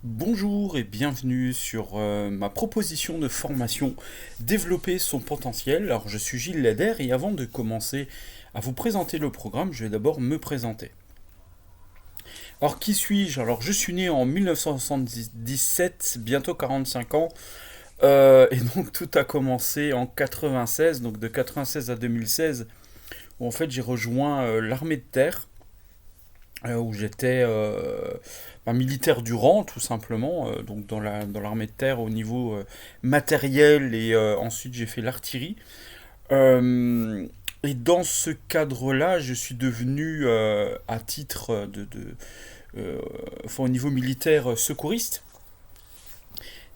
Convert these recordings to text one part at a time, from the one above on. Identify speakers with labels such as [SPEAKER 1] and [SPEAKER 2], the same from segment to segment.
[SPEAKER 1] Bonjour et bienvenue sur ma proposition de formation Développer son potentiel. Alors je suis Gilles Leder et avant de commencer à vous présenter le programme, je vais d'abord me présenter. Alors qui suis-je? Alors je suis né en 1977, bientôt 45 ans, et donc tout a commencé en 96, donc de 96 à 2016, où en fait j'ai rejoint l'armée de terre, où j'étais un militaire du rang, tout simplement, donc dans l'armée de terre au niveau matériel, et ensuite j'ai fait l'artillerie. Euh, et dans ce cadre-là, je suis devenu, à titre euh, enfin, au niveau militaire, secouriste.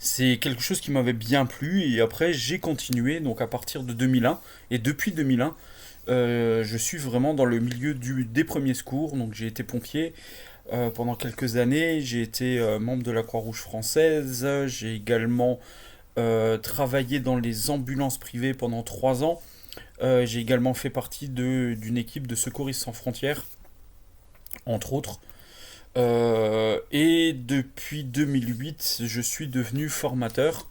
[SPEAKER 1] C'est quelque chose qui m'avait bien plu, et après j'ai continué, donc à partir de 2001, et depuis 2001, je suis vraiment dans le milieu des premiers secours, donc j'ai été pompier, pendant quelques années, j'ai été membre de la Croix-Rouge française, j'ai également travaillé dans les ambulances privées pendant 3 ans. J'ai également fait partie d'une équipe de secouristes sans frontières, entre autres. Et depuis 2008, je suis devenu formateur.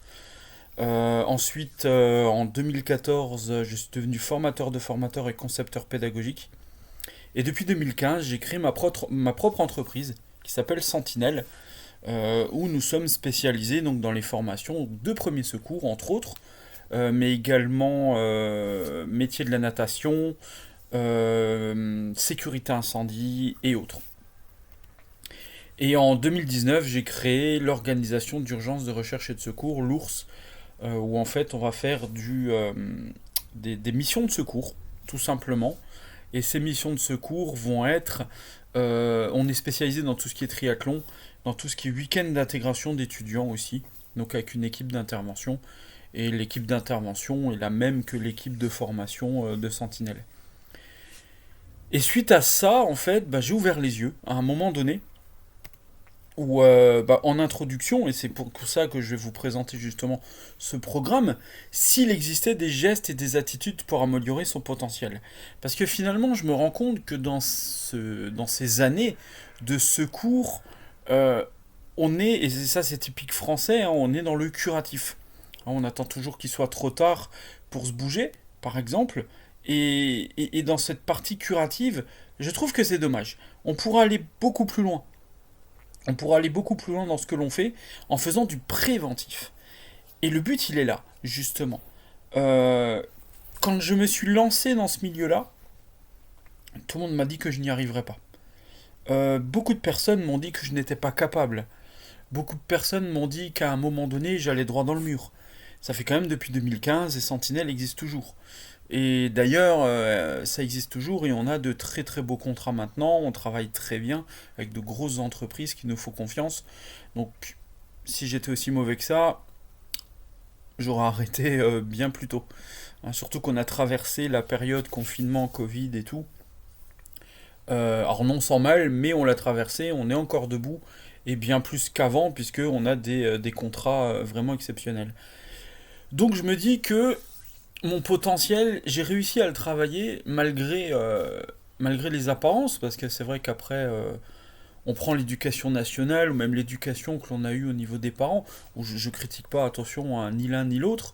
[SPEAKER 1] Ensuite, en 2014, je suis devenu formateur de formateurs et concepteur pédagogique. Et depuis 2015, j'ai créé ma propre entreprise qui s'appelle Sentinelle, où nous sommes spécialisés donc, dans les formations de premiers secours, entre autres, mais également métier de la natation, sécurité incendie et autres. Et en 2019, j'ai créé l'organisation d'urgence de recherche et de secours, l'OURSS, où en fait on va faire des missions de secours, tout simplement. Et ces missions de secours vont être, on est spécialisé dans tout ce qui est triathlon, dans tout ce qui est week-end d'intégration d'étudiants aussi, donc avec une équipe d'intervention. Et l'équipe d'intervention est la même que l'équipe de formation de Sentinelle. Et suite à ça, en fait, j'ai ouvert les yeux à un moment donné où, en introduction, et c'est pour ça que je vais vous présenter justement ce programme, s'il existait des gestes et des attitudes pour améliorer son potentiel. Parce que finalement, je me rends compte que dans ces années de secours, euh, on est, et ça c'est typique français, hein, on est dans le curatif. Hein, on attend toujours qu'il soit trop tard pour se bouger, par exemple. Et dans cette partie curative, je trouve que c'est dommage. On pourra aller beaucoup plus loin. On pourra aller beaucoup plus loin dans ce que l'on fait en faisant du préventif. Et le but, il est là, justement. Euh, Quand je me suis lancé dans ce milieu-là, tout le monde m'a dit que je n'y arriverais pas. Beaucoup de personnes m'ont dit que je n'étais pas capable. Beaucoup de personnes m'ont dit qu'à un moment donné, j'allais droit dans le mur. Ça fait quand même depuis 2015 et Sentinelle existe toujours. Et d'ailleurs, ça existe toujours et on a de très très beaux contrats maintenant. On travaille très bien avec de grosses entreprises qui nous font confiance. Donc, si j'étais aussi mauvais que ça, j'aurais arrêté bien plus tôt. Hein, surtout qu'on a traversé la période confinement, Covid et tout. Alors non sans mal, mais on l'a traversé, on est encore debout et bien plus qu'avant puisque on a des contrats vraiment exceptionnels. Donc je me dis que mon potentiel, j'ai réussi à le travailler malgré les apparences, parce que c'est vrai qu'après, on prend l'éducation nationale, ou même l'éducation que l'on a eue au niveau des parents, où je critique pas, attention, hein, ni l'un ni l'autre,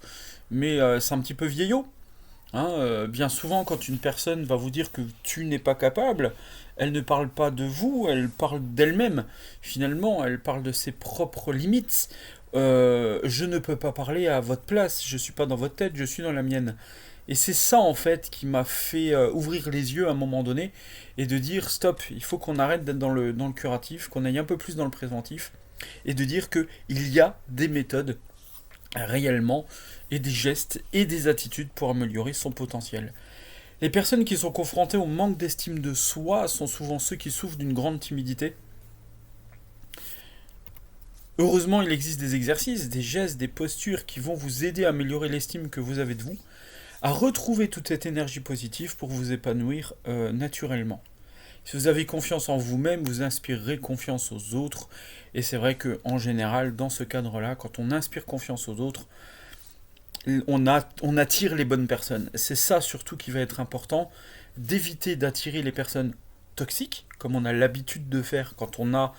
[SPEAKER 1] mais c'est un petit peu vieillot. Hein, bien souvent, quand une personne va vous dire que tu n'es pas capable, elle ne parle pas de vous, elle parle d'elle-même. Finalement, elle parle de ses propres limites. Je ne peux pas parler à votre place, je suis pas dans votre tête, je suis dans la mienne. Et c'est ça en fait qui m'a fait ouvrir les yeux à un moment donné et de dire stop, il faut qu'on arrête d'être dans le curatif, qu'on aille un peu plus dans le préventif et de dire que il y a des méthodes réellement et des gestes et des attitudes pour améliorer son potentiel. Les personnes qui sont confrontées au manque d'estime de soi sont souvent ceux qui souffrent d'une grande timidité. Heureusement, il existe des exercices, des gestes, des postures qui vont vous aider à améliorer l'estime que vous avez de vous, à retrouver toute cette énergie positive pour vous épanouir naturellement. Si vous avez confiance en vous-même, vous inspirerez confiance aux autres. Et c'est vrai qu'en général, dans ce cadre-là, quand on inspire confiance aux autres, on attire les bonnes personnes. C'est ça surtout qui va être important, d'éviter d'attirer les personnes toxiques, comme on a l'habitude de faire quand on a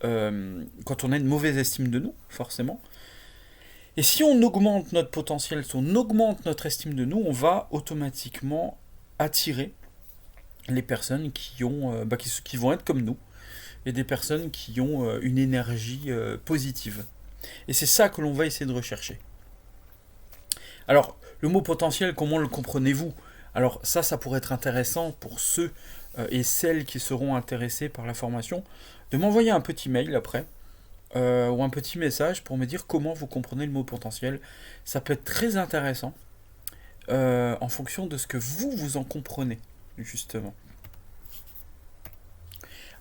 [SPEAKER 1] quand on a une mauvaise estime de nous, forcément. Et si on augmente notre potentiel, si on augmente notre estime de nous, on va automatiquement attirer les personnes qui vont être comme nous, et des personnes qui ont une énergie positive. Et c'est ça que l'on va essayer de rechercher. Alors, le mot potentiel, comment le comprenez-vous? Alors ça pourrait être intéressant pour ceux et celles qui seront intéressés par la formation, de m'envoyer un petit mail après, ou un petit message pour me dire comment vous comprenez le mot potentiel. Ça peut être très intéressant en fonction de ce que vous en comprenez, justement.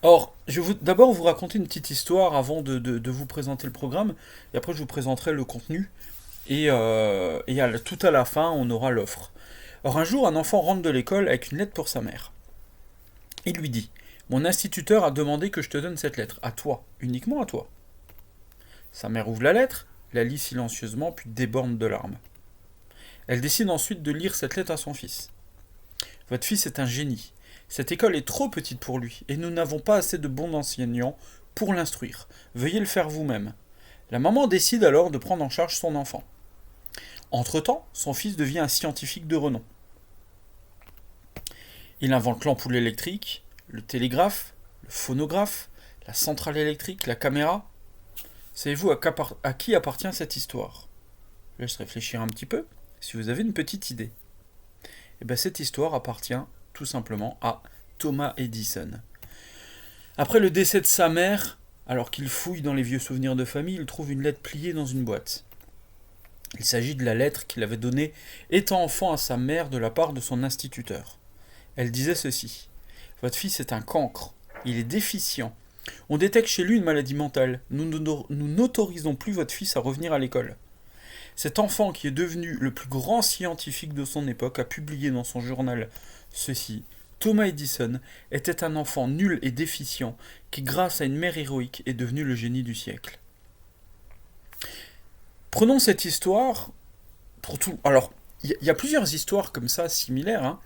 [SPEAKER 1] Or, je vais d'abord vous raconter une petite histoire avant de vous présenter le programme, et après je vous présenterai le contenu, et tout à la fin, on aura l'offre. Or, un jour, un enfant rentre de l'école avec une lettre pour sa mère. Il lui dit: Mon instituteur a demandé que je te donne cette lettre, à toi, uniquement à toi. Sa mère ouvre la lettre, la lit silencieusement, puis déborde de larmes. Elle décide ensuite de lire cette lettre à son fils. Votre fils est un génie. Cette école est trop petite pour lui, et nous n'avons pas assez de bons enseignants pour l'instruire. Veuillez le faire vous-même. La maman décide alors de prendre en charge son enfant. Entre-temps, son fils devient un scientifique de renom. Il invente l'ampoule électrique, le télégraphe, le phonographe, la centrale électrique, la caméra. Savez-vous à qui appartient cette histoire? Je laisse réfléchir un petit peu, si vous avez une petite idée. Et bien cette histoire appartient tout simplement à Thomas Edison. Après le décès de sa mère, alors qu'il fouille dans les vieux souvenirs de famille, il trouve une lettre pliée dans une boîte. Il s'agit de la lettre qu'il avait donnée étant enfant à sa mère de la part de son instituteur. Elle disait ceci: Votre fils est un cancre, il est déficient. On détecte chez lui une maladie mentale. Nous n'autorisons plus votre fils à revenir à l'école. Cet enfant, qui est devenu le plus grand scientifique de son époque, a publié dans son journal ceci: Thomas Edison était un enfant nul et déficient qui, grâce à une mère héroïque, est devenu le génie du siècle. Prenons cette histoire pour tout. Alors, il y a plusieurs histoires comme ça, similaires, hein.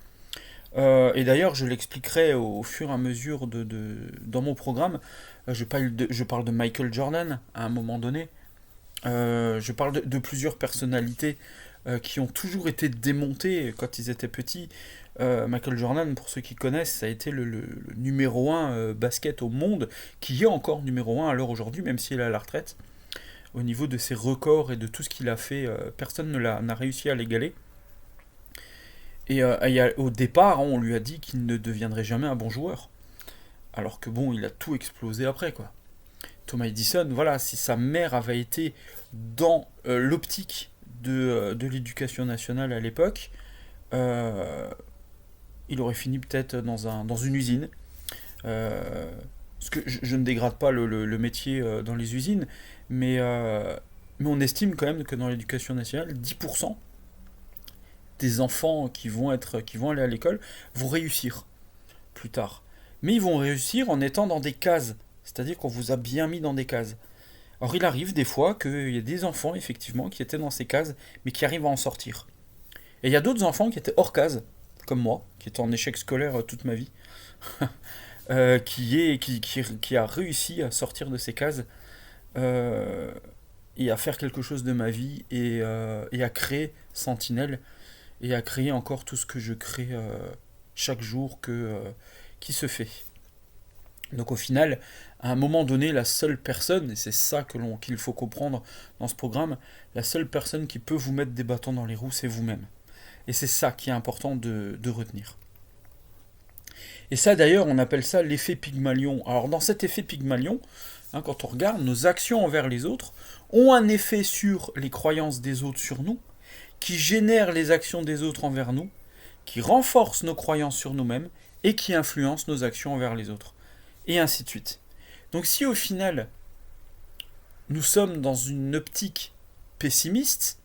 [SPEAKER 1] Et d'ailleurs, je l'expliquerai au fur et à mesure dans mon programme. Je parle de Michael Jordan à un moment donné. Je parle de plusieurs personnalités qui ont toujours été démontées quand ils étaient petits. Michael Jordan, pour ceux qui connaissent, ça a été le numéro 1 basket au monde, qui est encore numéro 1 à l'heure aujourd'hui, même s'il est à la retraite. Au niveau de ses records et de tout ce qu'il a fait, personne n'a réussi à l'égaler. Et au départ, on lui a dit qu'il ne deviendrait jamais un bon joueur. Alors que bon, il a tout explosé après, quoi. Thomas Edison, voilà, si sa mère avait été dans l'optique de l'éducation nationale à l'époque, il aurait fini peut-être dans une usine. Parce que je ne dégrade pas le métier dans les usines, mais on estime quand même que dans l'éducation nationale, 10% des enfants qui vont aller à l'école vont réussir plus tard. Mais ils vont réussir en étant dans des cases. C'est-à-dire qu'on vous a bien mis dans des cases. Alors il arrive des fois qu'il y a des enfants, effectivement, qui étaient dans ces cases, mais qui arrivent à en sortir. Et il y a d'autres enfants qui étaient hors cases, comme moi, qui étaient en échec scolaire toute ma vie, qui a réussi à sortir de ces cases, et à faire quelque chose de ma vie, et à créer Sentinelle, et à créer encore tout ce que je crée chaque jour qui se fait. Donc au final, à un moment donné, la seule personne, et c'est ça qu'il faut comprendre dans ce programme, la seule personne qui peut vous mettre des bâtons dans les roues, c'est vous-même. Et c'est ça qui est important de retenir. Et ça d'ailleurs, on appelle ça l'effet Pygmalion. Alors dans cet effet Pygmalion, quand on regarde, nos actions envers les autres ont un effet sur les croyances des autres sur nous, qui génèrent les actions des autres envers nous, qui renforcent nos croyances sur nous-mêmes, et qui influencent nos actions envers les autres. Et ainsi de suite. Donc si au final, nous sommes dans une optique pessimiste,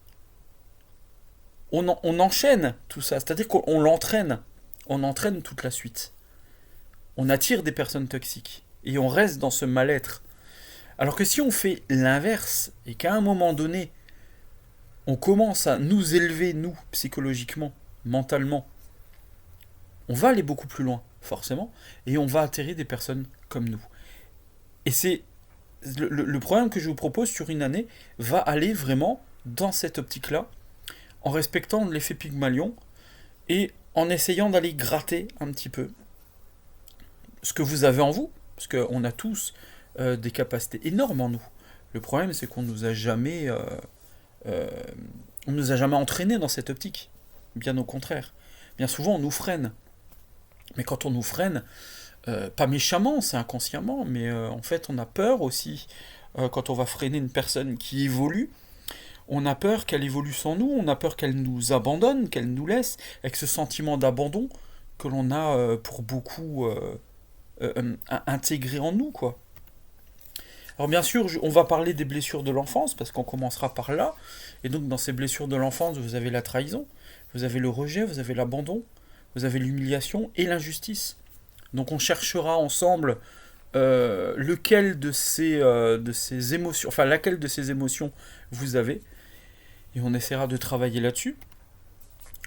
[SPEAKER 1] on enchaîne tout ça, c'est-à-dire qu'on l'entraîne, on entraîne toute la suite. On attire des personnes toxiques, et on reste dans ce mal-être. Alors que si on fait l'inverse, et qu'à un moment donné, on commence à nous élever, nous, psychologiquement, mentalement, on va aller beaucoup plus loin, forcément, et on va atterrir des personnes comme nous. Et c'est le programme que je vous propose sur une année va aller vraiment dans cette optique-là, en respectant l'effet Pygmalion et en essayant d'aller gratter un petit peu ce que vous avez en vous, parce qu'on a tous des capacités énormes en nous. Le problème, c'est qu'on nous a jamais, euh, on nous a jamais entraînés dans cette optique. Bien au contraire. Bien souvent, on nous freine. Mais quand on nous freine, pas méchamment, c'est inconsciemment, mais en fait, on a peur aussi quand on va freiner une personne qui évolue. On a peur qu'elle évolue sans nous, on a peur qu'elle nous abandonne, qu'elle nous laisse, avec ce sentiment d'abandon que l'on a pour beaucoup intégré en nous, quoi. Alors bien sûr, on va parler des blessures de l'enfance, parce qu'on commencera par là. Et donc dans ces blessures de l'enfance, vous avez la trahison, vous avez le rejet, vous avez l'abandon, vous avez l'humiliation et l'injustice. Donc on cherchera ensemble de ces émotions, enfin laquelle de ces émotions vous avez, et on essaiera de travailler là-dessus.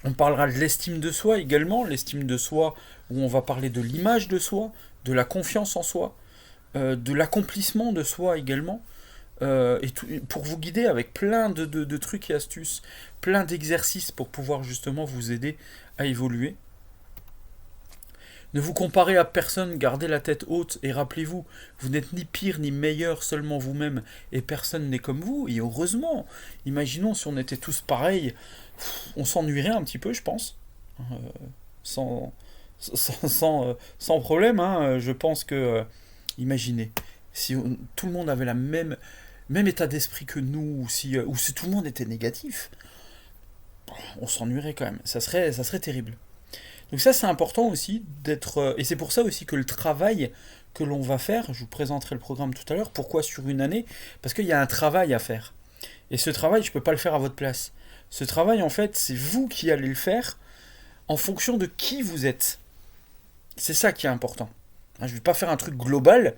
[SPEAKER 1] On parlera de l'estime de soi également, l'estime de soi où on va parler de l'image de soi, de la confiance en soi, de l'accomplissement de soi également, et tout, pour vous guider avec plein de trucs et astuces, plein d'exercices pour pouvoir justement vous aider à évoluer. Ne vous comparez à personne, gardez la tête haute et rappelez-vous, vous n'êtes ni pire ni meilleur, seulement vous-même, et personne n'est comme vous, et heureusement. Imaginons si on était tous pareils, on s'ennuierait un petit peu, je pense, sans, sans problème, hein. Je pense que, imaginez, si tout le monde avait même état d'esprit que nous, ou si tout le monde était négatif, on s'ennuierait quand même, ça serait terrible. Donc ça c'est important aussi d'être... et c'est pour ça aussi que le travail que l'on va faire, je vous présenterai le programme tout à l'heure, pourquoi sur une année? Parce qu'il y a un travail à faire. Et ce travail, je ne peux pas le faire à votre place. Ce travail, en fait, c'est vous qui allez le faire en fonction de qui vous êtes. C'est ça qui est important. Je ne vais pas faire un truc global,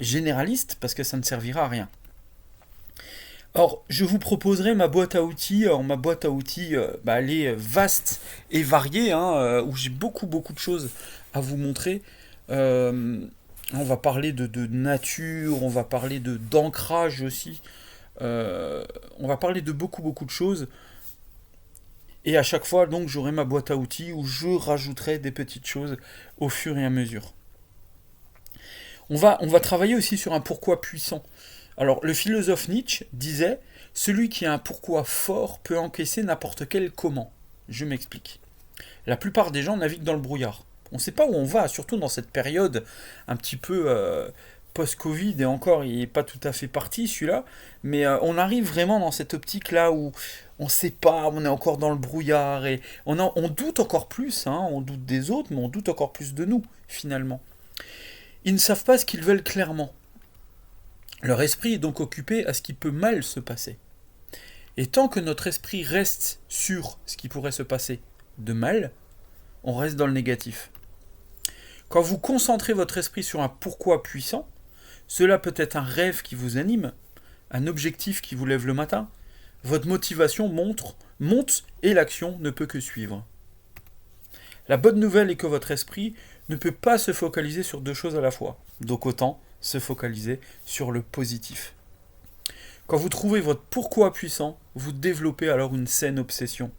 [SPEAKER 1] généraliste, parce que ça ne servira à rien. Or, je vous proposerai ma boîte à outils. Alors, ma boîte à outils, elle est vaste et variée, hein, où j'ai beaucoup de choses à vous montrer. On va parler de nature, on va parler d'ancrage aussi. On va parler de beaucoup de choses. Et à chaque fois, donc, j'aurai ma boîte à outils où je rajouterai des petites choses au fur et à mesure. On va travailler aussi sur un pourquoi puissant. Alors, le philosophe Nietzsche disait: celui qui a un pourquoi fort peut encaisser n'importe quel comment. Je m'explique. La plupart des gens naviguent dans le brouillard. On ne sait pas où on va, surtout dans cette période un petit peu post-Covid, et encore, il n'est pas tout à fait parti celui-là, mais on arrive vraiment dans cette optique-là où on ne sait pas, on est encore dans le brouillard, et on doute encore plus, hein, on doute des autres, mais on doute encore plus de nous, finalement. Ils ne savent pas ce qu'ils veulent clairement. Leur esprit est donc occupé à ce qui peut mal se passer. Et tant que notre esprit reste sur ce qui pourrait se passer de mal, on reste dans le négatif. Quand vous concentrez votre esprit sur un pourquoi puissant, cela peut être un rêve qui vous anime, un objectif qui vous lève le matin, votre motivation monte et l'action ne peut que suivre. La bonne nouvelle est que votre esprit ne peut pas se focaliser sur deux choses à la fois. Donc autant se focaliser sur le positif. Quand vous trouvez votre pourquoi puissant, vous développez alors une saine obsession.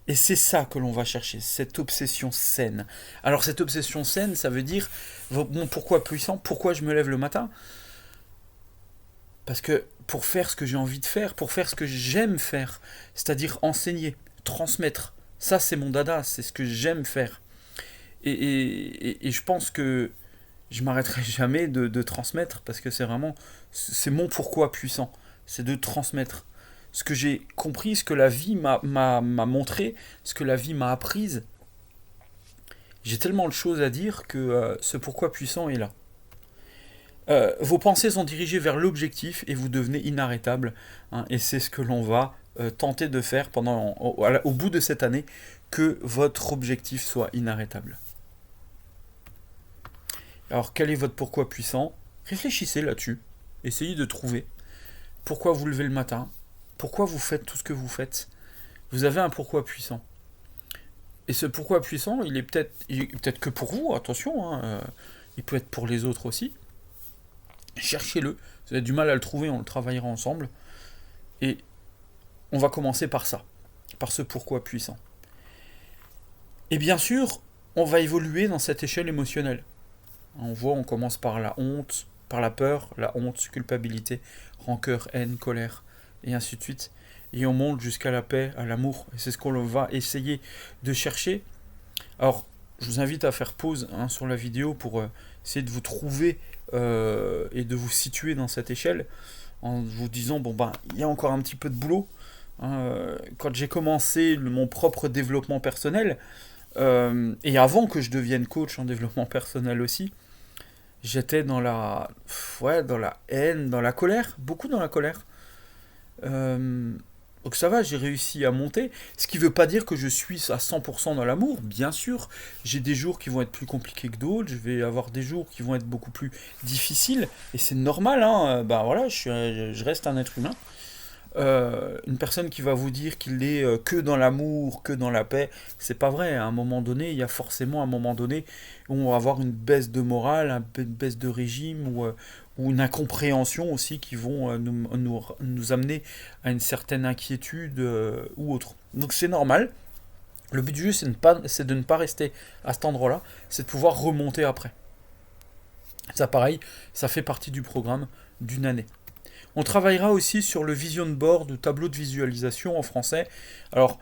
[SPEAKER 1] Et c'est ça que l'on va chercher, cette obsession saine. Alors cette obsession saine, ça veut dire mon pourquoi puissant, pourquoi je me lève le matin? Parce que pour faire ce que j'ai envie de faire, pour faire ce que j'aime faire, c'est-à-dire enseigner, transmettre, ça c'est mon dada, c'est ce que j'aime faire. Et je pense que je m'arrêterai jamais de transmettre, parce que c'est mon pourquoi puissant, c'est de transmettre ce que j'ai compris, ce que la vie m'a montré, ce que la vie m'a apprise. J'ai tellement de choses à dire que ce pourquoi puissant est là. Vos pensées sont dirigées vers l'objectif et vous devenez inarrêtable, hein, et c'est ce que l'on va tenter de faire au bout de cette année, que votre objectif soit inarrêtable. Alors, quel est votre pourquoi puissant? Réfléchissez là-dessus. Essayez de trouver pourquoi vous levez le matin, pourquoi vous faites tout ce que vous faites. Vous avez un pourquoi puissant. Et ce pourquoi puissant, il est peut-être que pour vous, attention, hein, il peut être pour les autres aussi. cherchez-le. Vous avez du mal à le trouver, on le travaillera ensemble. Et on va commencer par ça, par ce pourquoi puissant. Et bien sûr, on va évoluer dans cette échelle émotionnelle. On voit, on commence par la honte, par la peur, la honte, culpabilité, rancœur, haine, colère, et ainsi de suite. Et on monte jusqu'à la paix, à l'amour. Et c'est ce qu'on va essayer de chercher. Alors, je vous invite à faire pause sur la vidéo pour essayer de vous trouver et de vous situer dans cette échelle, en vous disant, bon ben, il y a encore un petit peu de boulot. Quand j'ai commencé mon propre développement personnel, et avant que je devienne coach en développement personnel aussi, j'étais dans la haine, dans la colère, beaucoup dans la colère. Donc ça va, j'ai réussi à monter. Ce qui ne veut pas dire que je suis à 100% dans l'amour, bien sûr. J'ai des jours qui vont être plus compliqués que d'autres, je vais avoir des jours qui vont être beaucoup plus difficiles, et c'est normal, hein. Bah voilà, je reste un être humain. Une personne qui va vous dire qu'il est que dans l'amour, que dans la paix, c'est pas vrai. À un moment donné, il y a forcément un moment donné où on va avoir une baisse de morale, une baisse de régime ou une incompréhension aussi qui vont nous amener à une certaine inquiétude ou autre. Donc c'est normal. Le but du jeu, c'est de ne pas rester à cet endroit-là, c'est de pouvoir remonter après. Ça pareil, ça fait partie du programme d'une année. On travaillera aussi sur le vision board ou tableau de visualisation en français. Alors,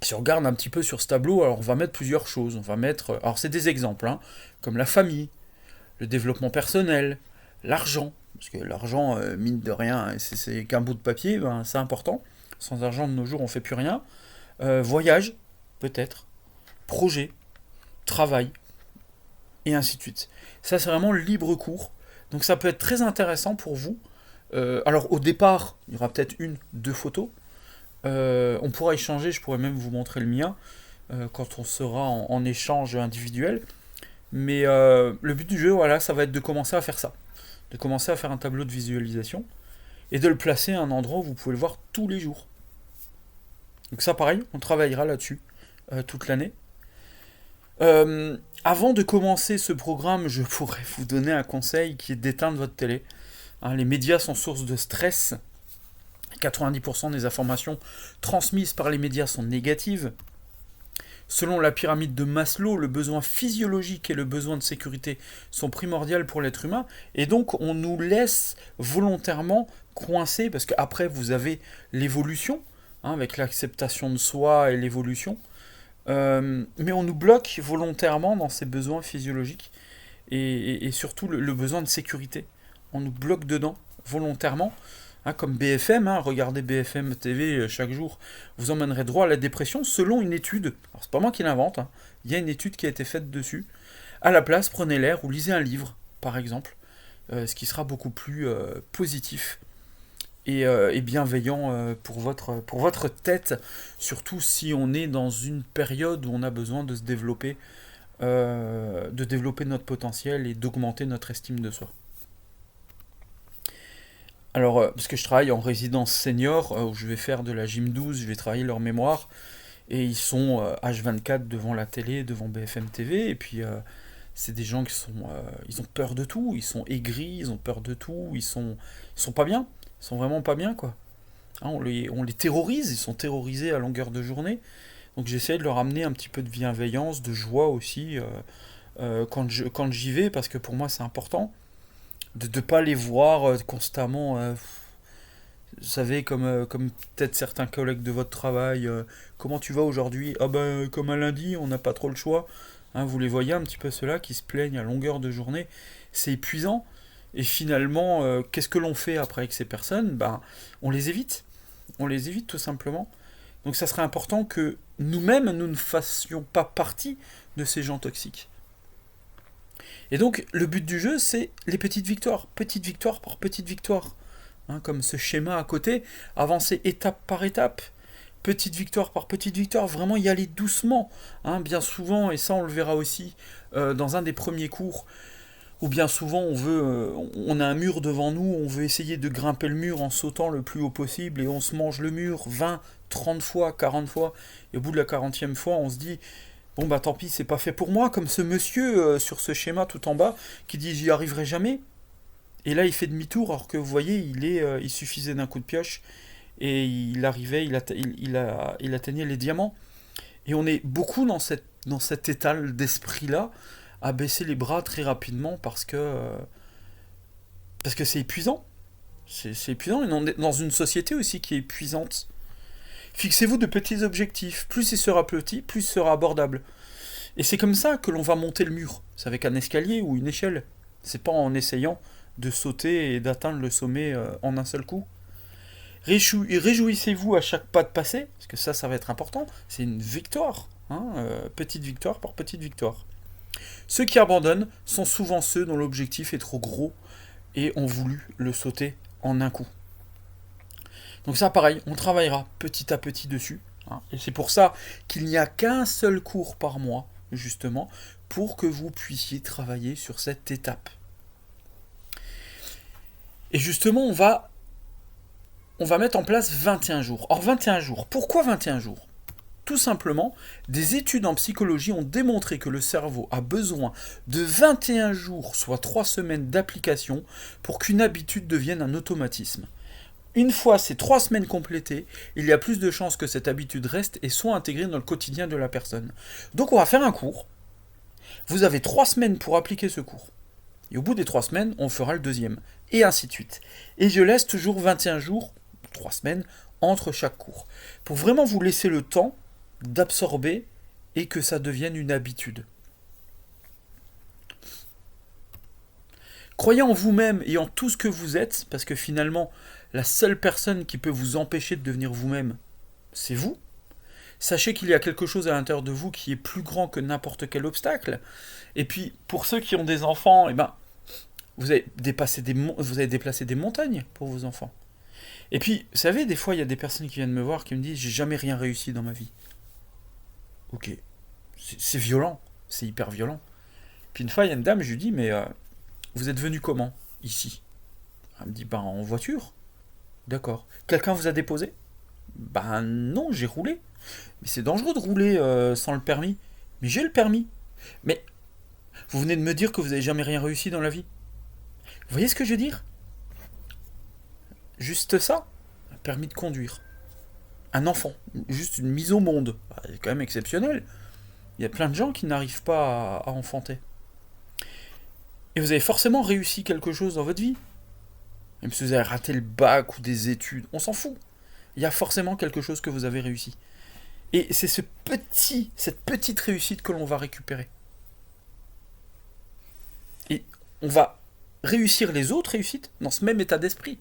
[SPEAKER 1] si on regarde un petit peu sur ce tableau, alors on va mettre plusieurs choses. On va mettre, alors c'est des exemples, comme la famille, le développement personnel, l'argent, parce que l'argent, mine de rien, c'est qu'un bout de papier, ben, c'est important. Sans argent de nos jours, on ne fait plus rien. Voyage, peut-être, projet, travail, et ainsi de suite. Ça, c'est vraiment libre cours. Donc ça peut être très intéressant pour vous. Alors au départ, il y aura peut-être deux photos. On pourra échanger, je pourrais même vous montrer le mien quand on sera en échange individuel. Mais le but du jeu, voilà, ça va être de commencer à faire ça. De commencer à faire un tableau de visualisation et de le placer à un endroit où vous pouvez le voir tous les jours. Donc ça pareil, on travaillera là-dessus toute l'année. Avant de commencer ce programme, je pourrais vous donner un conseil qui est d'éteindre votre télé. Les médias sont source de stress. 90% des informations transmises par les médias sont négatives. Selon la pyramide de Maslow, le besoin physiologique et le besoin de sécurité sont primordiaux pour l'être humain. Et donc, on nous laisse volontairement coincés, parce qu'après, vous avez l'évolution, avec l'acceptation de soi et l'évolution. Mais on nous bloque volontairement dans ces besoins physiologiques et surtout le besoin de sécurité. On nous bloque dedans volontairement, comme BFM, regardez BFM TV chaque jour, vous emmènerez droit à la dépression selon une étude. Alors c'est pas moi qui l'invente, il y a une étude qui a été faite dessus. À la place, prenez l'air ou lisez un livre, par exemple, ce qui sera beaucoup plus positif et bienveillant pour votre tête, surtout si on est dans une période où on a besoin de se développer, de développer notre potentiel et d'augmenter notre estime de soi. Alors, parce que je travaille en résidence senior, où je vais faire de la gym 12, je vais travailler leur mémoire, et ils sont H24 devant la télé, devant BFM TV, et puis c'est des gens qui ils ont peur de tout, ils sont aigris, ils ont peur de tout, ils sont pas bien, ils sont vraiment pas bien, quoi. On les terrorise, ils sont terrorisés à longueur de journée, donc j'essaie de leur amener un petit peu de bienveillance, de joie aussi, quand j'y vais, parce que pour moi c'est important de ne pas les voir constamment, vous savez, comme peut-être certains collègues de votre travail, comment tu vas aujourd'hui? Ah ben, comme un lundi, on n'a pas trop le choix. Vous les voyez un petit peu ceux-là qui se plaignent à longueur de journée, c'est épuisant. Et finalement, qu'est-ce que l'on fait après avec ces personnes? Ben, on les évite tout simplement. Donc ça serait important que nous-mêmes, nous ne fassions pas partie de ces gens toxiques. Et donc, le but du jeu, c'est les petites victoire par petite victoire. Comme ce schéma à côté, avancer étape par étape, petite victoire par petite victoire, vraiment y aller doucement. Bien souvent, et ça on le verra aussi dans un des premiers cours, où bien souvent on a un mur devant nous, on veut essayer de grimper le mur en sautant le plus haut possible, et on se mange le mur 20, 30 fois, 40 fois, et au bout de la 40e fois, on se dit... Bon bah tant pis, c'est pas fait pour moi, comme ce monsieur sur ce schéma tout en bas qui dit j'y arriverai jamais. Et là, il fait demi-tour, alors que vous voyez, il suffisait d'un coup de pioche et il arrivait, il atteignait les diamants. Et on est beaucoup dans cet état d'esprit-là, à baisser les bras très rapidement parce que c'est épuisant. C'est épuisant, et on est dans une société aussi qui est épuisante. Fixez-vous de petits objectifs. Plus il sera petit, plus il sera abordable. Et c'est comme ça que l'on va monter le mur. C'est avec un escalier ou une échelle. C'est pas en essayant de sauter et d'atteindre le sommet en un seul coup. Réjouissez-vous à chaque pas de passé, parce que ça va être important. C'est une victoire. Hein, petite victoire par petite victoire. Ceux qui abandonnent sont souvent ceux dont l'objectif est trop gros et ont voulu le sauter en un coup. Donc ça, pareil, on travaillera petit à petit dessus. Hein, et c'est pour ça qu'il n'y a qu'un seul cours par mois, justement, pour que vous puissiez travailler sur cette étape. Et justement, on va mettre en place 21 jours. Or, 21 jours, pourquoi 21 jours ? Tout simplement, des études en psychologie ont démontré que le cerveau a besoin de 21 jours, soit 3 semaines d'application, pour qu'une habitude devienne un automatisme. Une fois ces 3 semaines complétées, il y a plus de chances que cette habitude reste et soit intégrée dans le quotidien de la personne. Donc on va faire un cours. Vous avez 3 semaines pour appliquer ce cours. Et au bout des 3 semaines, on fera le deuxième. Et ainsi de suite. Et je laisse toujours 21 jours, 3 semaines, entre chaque cours. Pour vraiment vous laisser le temps d'absorber et que ça devienne une habitude. Croyez en vous-même et en tout ce que vous êtes, parce que finalement, la seule personne qui peut vous empêcher de devenir vous-même, c'est vous. Sachez qu'il y a quelque chose à l'intérieur de vous qui est plus grand que n'importe quel obstacle. Et puis, pour ceux qui ont des enfants, vous avez déplacé des montagnes pour vos enfants. Et puis, vous savez, des fois, il y a des personnes qui viennent me voir qui me disent « J'ai jamais rien réussi dans ma vie. » Ok, c'est violent, c'est hyper violent. Puis une fois, il y a une dame, je lui dis « Mais vous êtes venu comment, ici ?» Elle me dit « En voiture. » D'accord. Quelqu'un vous a déposé ? Non, j'ai roulé. Mais c'est dangereux de rouler sans le permis. Mais j'ai le permis. Mais vous venez de me dire que vous n'avez jamais rien réussi dans la vie. Vous voyez ce que je veux dire ? Juste ça, un permis de conduire. Un enfant, juste une mise au monde. C'est quand même exceptionnel. Il y a plein de gens qui n'arrivent pas à enfanter. Et vous avez forcément réussi quelque chose dans votre vie. Même si vous avez raté le bac ou des études, on s'en fout. Il y a forcément quelque chose que vous avez réussi. Et c'est cette petite réussite que l'on va récupérer. Et on va réussir les autres réussites dans ce même état d'esprit.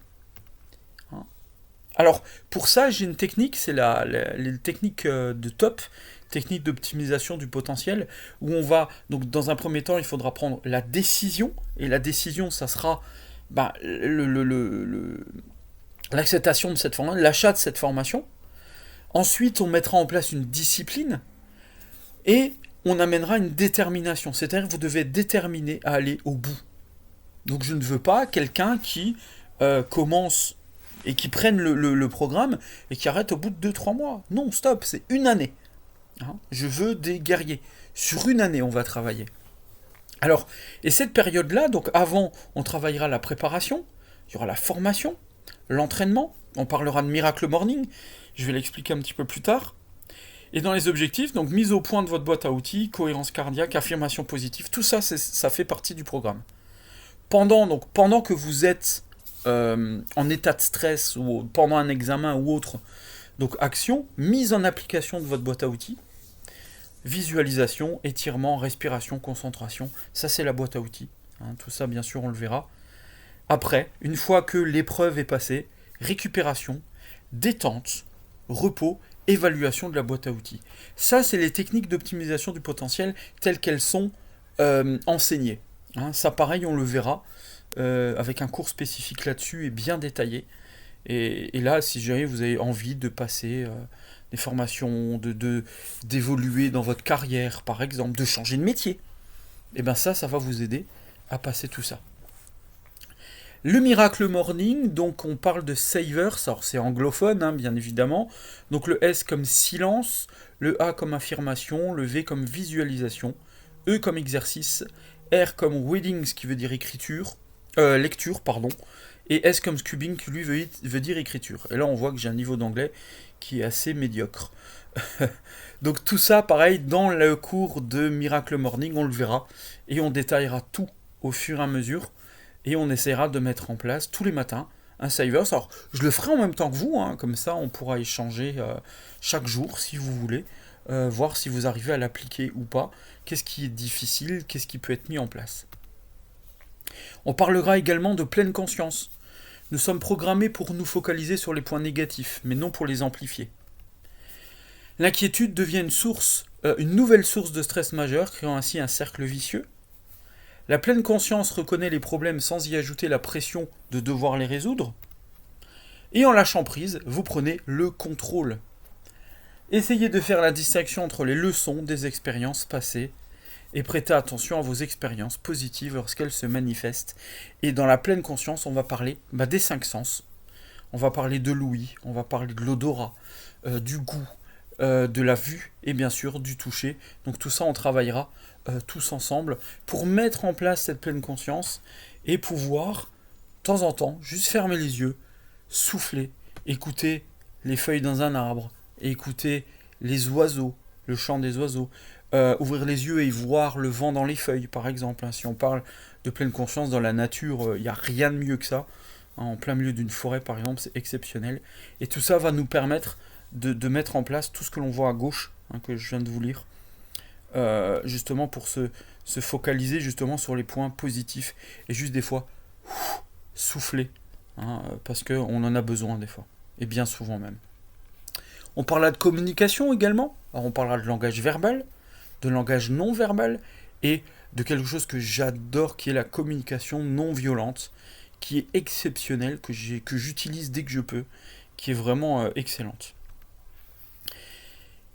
[SPEAKER 1] Alors, pour ça, j'ai une technique, c'est les techniques de top, technique d'optimisation du potentiel, où on va, donc dans un premier temps, il faudra prendre la décision, et la décision, ça sera l'acceptation de cette formation, l'achat de cette formation. Ensuite, on mettra en place une discipline, et on amènera une détermination, c'est-à-dire que vous devez être déterminé à aller au bout. Donc je ne veux pas quelqu'un qui commence et qui prenne le programme et qui arrête au bout de 2-3 mois. Non, stop, c'est une année. Hein, je veux des guerriers. Sur une année, on va travailler. Alors, et cette période-là, donc avant, on travaillera la préparation, il y aura la formation, l'entraînement, on parlera de Miracle Morning, je vais l'expliquer un petit peu plus tard. Et dans les objectifs, donc mise au point de votre boîte à outils, cohérence cardiaque, affirmation positive, tout ça, ça fait partie du programme. Pendant que vous êtes en état de stress ou pendant un examen ou autre, donc action, mise en application de votre boîte à outils, visualisation, étirement, respiration, concentration, ça c'est la boîte à outils. Hein, tout ça bien sûr on le verra. Après, une fois que l'épreuve est passée, récupération, détente, repos, évaluation de la boîte à outils. Ça c'est les techniques d'optimisation du potentiel telles qu'elles sont enseignées. Hein, ça pareil on le verra. Avec un cours spécifique là-dessus et bien détaillé. Et là, si jamais vous avez envie de passer des formations, d'évoluer dans votre carrière, par exemple, de changer de métier, et bien ça va vous aider à passer tout ça. Le Miracle Morning, donc on parle de Savers, alors c'est anglophone, hein, bien évidemment. Donc le S comme silence, le A comme affirmation, le V comme visualisation, E comme exercice, R comme reading, ce qui veut dire écriture, lecture, pardon, et S comme Scubing qui lui veut dire écriture. Et là on voit que j'ai un niveau d'anglais qui est assez médiocre. Donc tout ça, pareil, dans le cours de Miracle Morning, on le verra, et on détaillera tout au fur et à mesure, et on essaiera de mettre en place tous les matins un Savers. Alors, je le ferai en même temps que vous, hein, comme ça on pourra échanger chaque jour si vous voulez, voir si vous arrivez à l'appliquer ou pas, qu'est-ce qui est difficile, qu'est-ce qui peut être mis en place. On parlera également de pleine conscience. Nous sommes programmés pour nous focaliser sur les points négatifs, mais non pour les amplifier. L'inquiétude devient une nouvelle source de stress majeur, créant ainsi un cercle vicieux. La pleine conscience reconnaît les problèmes sans y ajouter la pression de devoir les résoudre. Et en lâchant prise, vous prenez le contrôle. Essayez de faire la distinction entre les leçons des expériences passées et prêtez attention à vos expériences positives lorsqu'elles se manifestent. Et dans la pleine conscience, on va parler des 5 sens. On va parler de l'ouïe, on va parler de l'odorat, du goût, de la vue et bien sûr du toucher. Donc tout ça, on travaillera tous ensemble pour mettre en place cette pleine conscience et pouvoir, de temps en temps, juste fermer les yeux, souffler, écouter les feuilles dans un arbre, écouter les oiseaux, le chant des oiseaux, ouvrir les yeux et voir le vent dans les feuilles, par exemple. Si on parle de pleine conscience dans la nature, il n'y a rien de mieux que ça. En plein milieu d'une forêt, par exemple, c'est exceptionnel. Et tout ça va nous permettre de mettre en place tout ce que l'on voit à gauche, que je viens de vous lire, justement pour se focaliser justement sur les points positifs. Et juste des fois, souffler, parce qu'on en a besoin des fois, et bien souvent même. On parlera de communication également. Alors on parlera de langage verbal, de langage non verbal, et de quelque chose que j'adore, qui est la communication non violente, qui est exceptionnelle, que j'utilise dès que je peux, qui est vraiment excellente.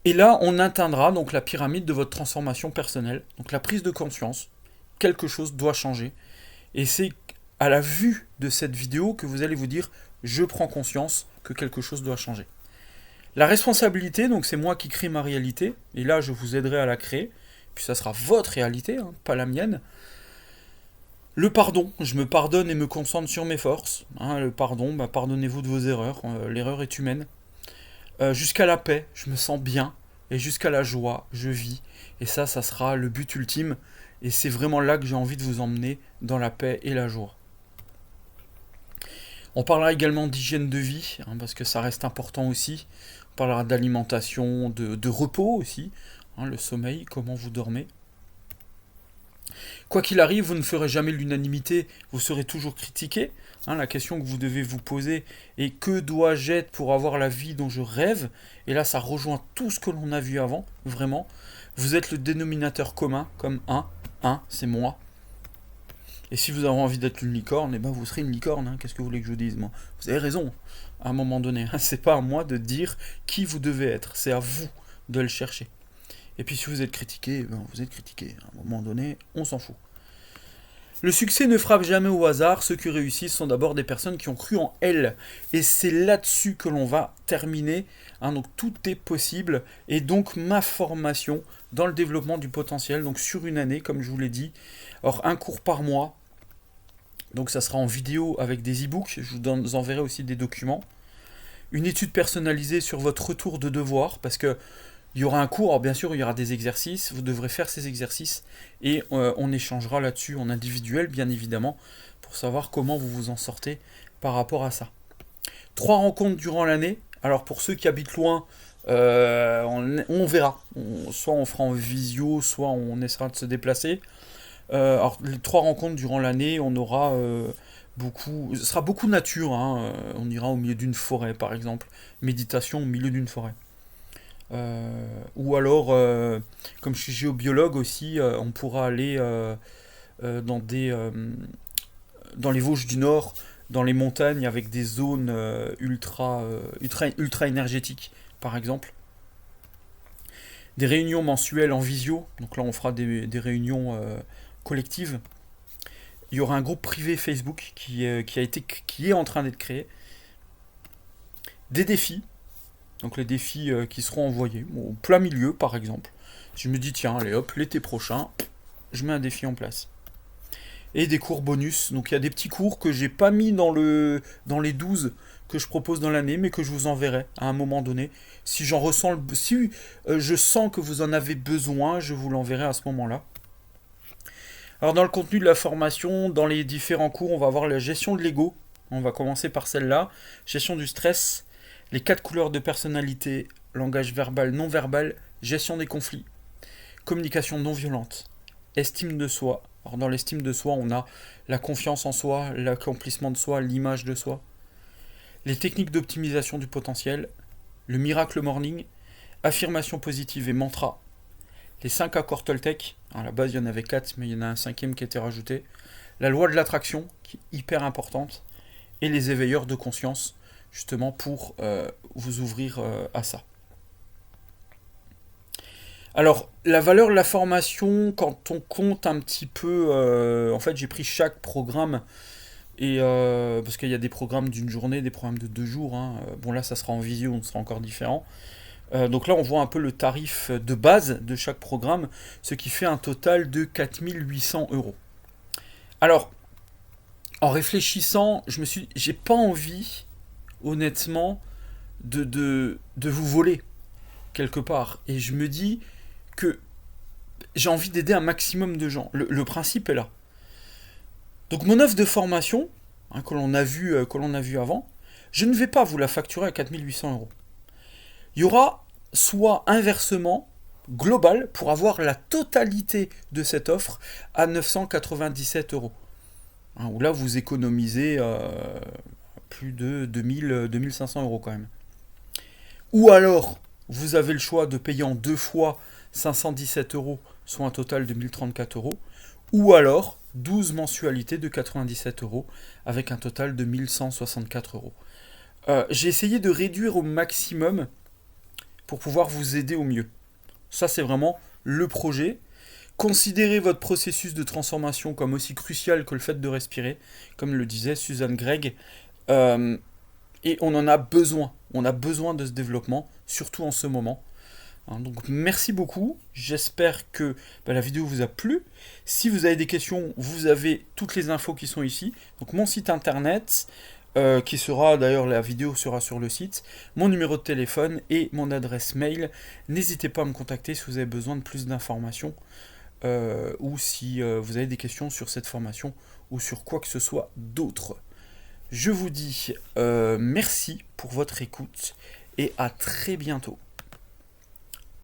[SPEAKER 1] Et là, on atteindra donc la pyramide de votre transformation personnelle, donc la prise de conscience. Quelque chose doit changer. Et c'est à la vue de cette vidéo que vous allez vous dire « je prends conscience que quelque chose doit changer ». La responsabilité, donc c'est moi qui crée ma réalité, et là je vous aiderai à la créer, puis ça sera votre réalité, pas la mienne. Le pardon, je me pardonne et me concentre sur mes forces. Le pardon, pardonnez-vous de vos erreurs, l'erreur est humaine. Jusqu'à la paix, je me sens bien, et jusqu'à la joie, je vis. Et ça sera le but ultime, et c'est vraiment là que j'ai envie de vous emmener, dans la paix et la joie. On parlera également d'hygiène de vie, parce que ça reste important aussi. On parlera d'alimentation, de repos aussi, le sommeil, comment vous dormez. Quoi qu'il arrive, vous ne ferez jamais l'unanimité, vous serez toujours critiqué. La question que vous devez vous poser est que dois-je être pour avoir la vie dont je rêve? Et là, ça rejoint tout ce que l'on a vu avant, vraiment. Vous êtes le dénominateur commun, comme c'est moi. Et si vous avez envie d'être une licorne, vous serez une licorne. Qu'est-ce que vous voulez que je vous dise, moi? Vous avez raison, à un moment donné. C'est pas à moi de dire qui vous devez être, c'est à vous de le chercher. Et puis si vous êtes critiqué, vous êtes critiqué. À un moment donné, on s'en fout. Le succès ne frappe jamais au hasard. Ceux qui réussissent sont d'abord des personnes qui ont cru en elles. Et c'est là-dessus que l'on va terminer. Donc tout est possible. Et donc ma formation dans le développement du potentiel, donc sur une année, comme je vous l'ai dit. Alors un cours par mois. Donc ça sera en vidéo avec des e-books. Je vous enverrai aussi des documents. Une étude personnalisée sur votre retour de devoir. Parce que il y aura un cours, alors bien sûr il y aura des exercices, vous devrez faire ces exercices et on échangera là-dessus en individuel bien évidemment pour savoir comment vous vous en sortez par rapport à ça. 3 rencontres durant l'année, alors pour ceux qui habitent loin, on verra, soit on fera en visio, soit on essaiera de se déplacer. Alors les 3 rencontres durant l'année, on aura ce sera beaucoup nature, on ira au milieu d'une forêt par exemple, méditation au milieu d'une forêt. Ou alors, comme je suis géobiologue aussi, on pourra aller dans les Vosges du Nord, dans les montagnes avec des zones ultra énergétiques, par exemple. Des réunions mensuelles en visio, donc là on fera des réunions collectives. Il y aura un groupe privé Facebook qui est en train d'être créé. Des défis. Donc les défis qui seront envoyés, au plein milieu par exemple. Je me dis tiens, allez hop, l'été prochain, je mets un défi en place. et des cours bonus. Donc il y a des petits cours que j'ai pas mis dans les 12 que je propose dans l'année, mais que je vous enverrai à un moment donné. Si j'en ressens si je sens que vous en avez besoin, je vous l'enverrai à ce moment-là. Alors dans le contenu de la formation, dans les différents cours, on va voir la gestion de l'ego. On va commencer par celle-là. Gestion du stress, les 4 couleurs de personnalité, langage verbal, non verbal, gestion des conflits, communication non violente, estime de soi. Alors dans l'estime de soi, on a la confiance en soi, l'accomplissement de soi, l'image de soi, les techniques d'optimisation du potentiel, le miracle morning, affirmation positive et mantra, les 5 accords Toltec. À la base, il y en avait 4, mais il y en a un cinquième qui a été rajouté. La loi de l'attraction, qui est hyper importante, et les éveilleurs de conscience, justement pour vous ouvrir à ça. Alors, la valeur de la formation, quand on compte un petit peu, en fait, j'ai pris chaque programme, et parce qu'il y a des programmes d'une journée, des programmes de 2 jours. Hein. Bon, là, ça sera en visio, on sera encore différent. Donc là, on voit un peu le tarif de base de chaque programme, ce qui fait un total de 4 800 euros. Alors, en réfléchissant, j'ai pas envie, honnêtement, de vous voler quelque part. Et je me dis que j'ai envie d'aider un maximum de gens. Le principe est là. Donc mon offre de formation, hein, que l'on a vu avant, je ne vais pas vous la facturer à 4 800 euros. Il y aura soit inversement, global, pour avoir la totalité de cette offre à 997 euros. Hein, où là, vous économisez plus de 2500 euros quand même. Ou alors, vous avez le choix de payer en 2 fois 517 euros, soit un total de 1034 euros. Ou alors, 12 mensualités de 97 euros, avec un total de 1164 euros. J'ai essayé de réduire au maximum pour pouvoir vous aider au mieux. Ça, c'est vraiment le projet. Considérez votre processus de transformation comme aussi crucial que le fait de respirer, comme le disait Suzanne Gregg. Et on en a besoin. On a besoin de ce développement, surtout en ce moment. Hein, donc merci beaucoup. J'espère que la vidéo vous a plu. Si vous avez des questions, vous avez toutes les infos qui sont ici. Donc mon site internet, qui sera d'ailleurs, la vidéo sera sur le site, mon numéro de téléphone et mon adresse mail. N'hésitez pas à me contacter si vous avez besoin de plus d'informations ou si vous avez des questions sur cette formation ou sur quoi que ce soit d'autre. Je vous dis merci pour votre écoute et à très bientôt.